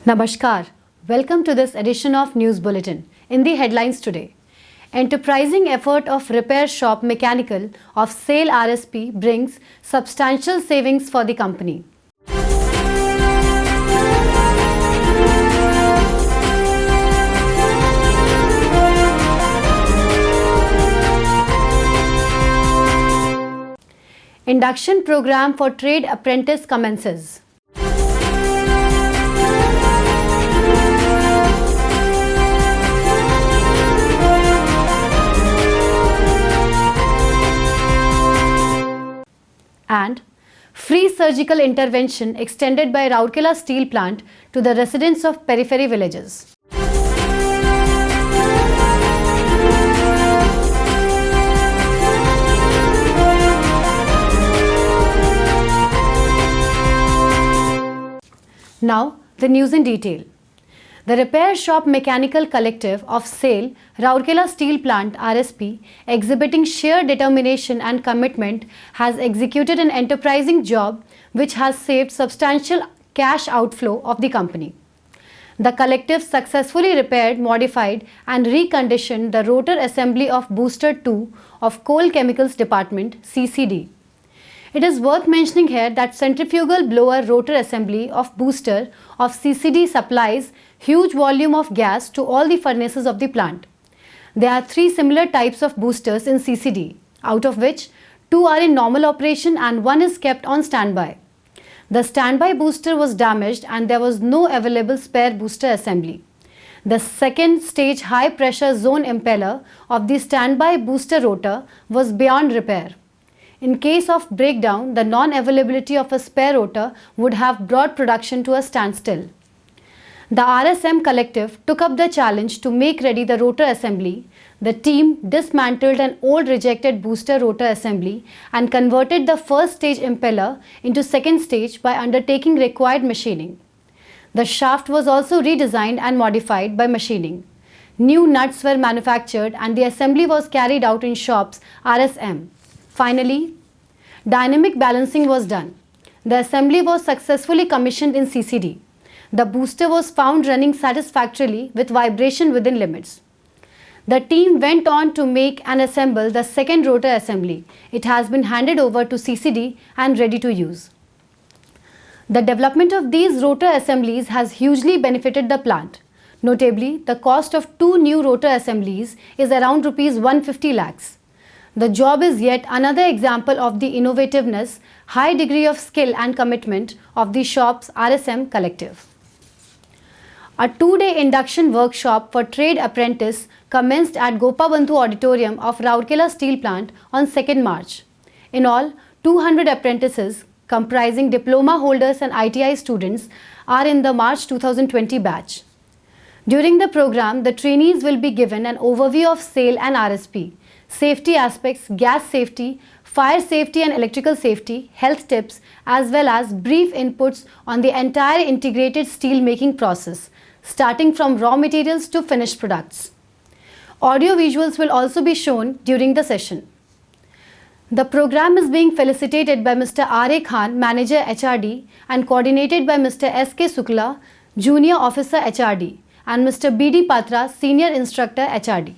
Namaskar. Welcome to this edition of News Bulletin. In the headlines today, enterprising effort of repair shop mechanical of SAIL RSP brings substantial savings for the company. Induction program for trade apprentice commences. And free surgical intervention extended by Rourkela steel plant to the residents of periphery villages. Now, the news in detail. The Repair Shop Mechanical Collective of SAIL, Rourkela Steel Plant RSP, exhibiting sheer determination and commitment, has executed an enterprising job which has saved substantial cash outflow of the company. The collective successfully repaired, modified and reconditioned the rotor assembly of Booster 2 of Coal Chemicals Department (CCD). It is worth mentioning here that centrifugal blower rotor assembly of booster of CCD supplies huge volume of gas to all the furnaces of the plant. There are 3 similar types of boosters in CCD, out of which 2 are in normal operation and 1 is kept on standby. The standby booster was damaged and there was no available spare booster assembly. The second stage high pressure zone impeller of the standby booster rotor was beyond repair. In case of breakdown, the non-availability of a spare rotor would have brought production to a standstill. The RSM collective took up the challenge to make ready the rotor assembly. The team dismantled an old rejected booster rotor assembly and converted the first stage impeller into second stage by undertaking required machining. The shaft was also redesigned and modified by machining. New nuts were manufactured and the assembly was carried out in shops RSM. Finally, dynamic balancing was done. The assembly was successfully commissioned in CCD. The booster was found running satisfactorily with vibration within limits. The team went on to make and assemble the second rotor assembly. It has been handed over to CCD and ready to use. The development of these rotor assemblies has hugely benefited the plant. Notably, the cost of 2 new rotor assemblies is around Rs 150 lakhs. The job is yet another example of the innovativeness, high degree of skill and commitment of the shop's RSM collective. A 2-day induction workshop for trade apprentice commenced at Gopabandhu Auditorium of Rourkela Steel Plant on 2nd March. In all, 200 apprentices comprising diploma holders and ITI students are in the March 2020 batch. During the program, the trainees will be given an overview of SAIL and RSP, safety aspects, gas safety, fire safety and electrical safety, health tips, as well as brief inputs on the entire integrated steel making process, starting from raw materials to finished products. Audio visuals will also be shown during the session. The program is being felicitated by Mr. R.A. Khan, Manager HRD, and coordinated by Mr. S.K. Sukla, Junior Officer HRD, and Mr. B.D. Patra, Senior Instructor HRD.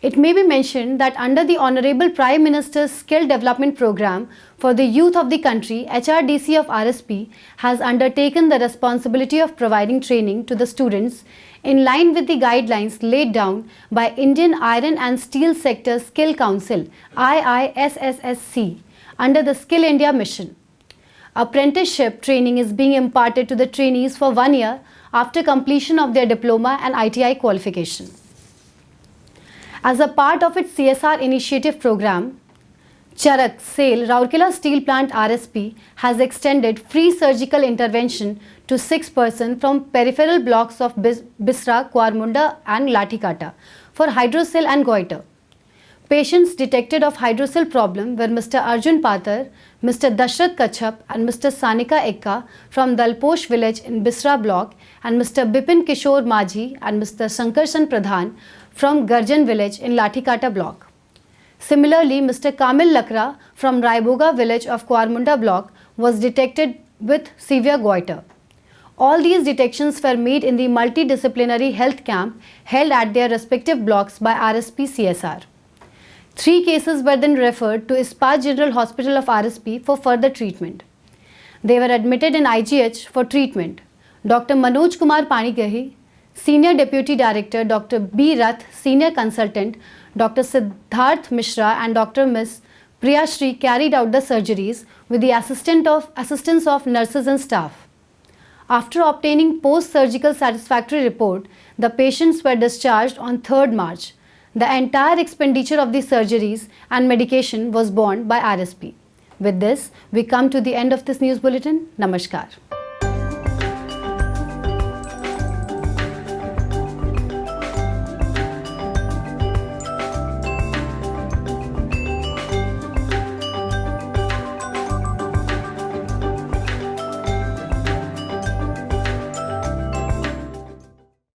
It may be mentioned that under the Honorable Prime Minister's Skill Development Program for the youth of the country, HRDC of RSP has undertaken the responsibility of providing training to the students in line with the guidelines laid down by Indian Iron and Steel Sector Skill Council IISSSC under the Skill India mission. Apprenticeship training is being imparted to the trainees for 1 year after completion of their diploma and ITI qualification. As a part of its CSR initiative program, Charak SAIL Rourkela Steel Plant RSP has extended free surgical intervention to 6 persons from peripheral blocks of Bisra, Kuarmunda and Lathikata for hydrocele and goiter. Patients detected of hydrocele problem were Mr. Arjun Pathar, Mr. Dashrath Kachhap and Mr. Sanika Ekka from Dalposh village in Bisra block and Mr. Bipin Kishore Majhi and Mr. Sankarshan Pradhan from Garjan village in Lathikata block. Similarly, Mr. Kamil Lakra from Raiboga village of Kuarmunda block was detected with severe goiter. All these detections were made in the multidisciplinary health camp held at their respective blocks by RSP CSR. 3 cases were then referred to Ispat General Hospital of RSP for further treatment. They were admitted in IGH for treatment. Dr. Manoj Kumar Panigrahi, Senior Deputy Director, Dr. B. Rath, Senior Consultant, Dr. Siddharth Mishra and Dr. Ms. Priya Shri carried out the surgeries with the assistance of nurses and staff. After obtaining post-surgical satisfactory report, the patients were discharged on 3rd March. The entire expenditure of the surgeries and medication was borne by RSP. With this, we come to the end of this news bulletin. Namaskar.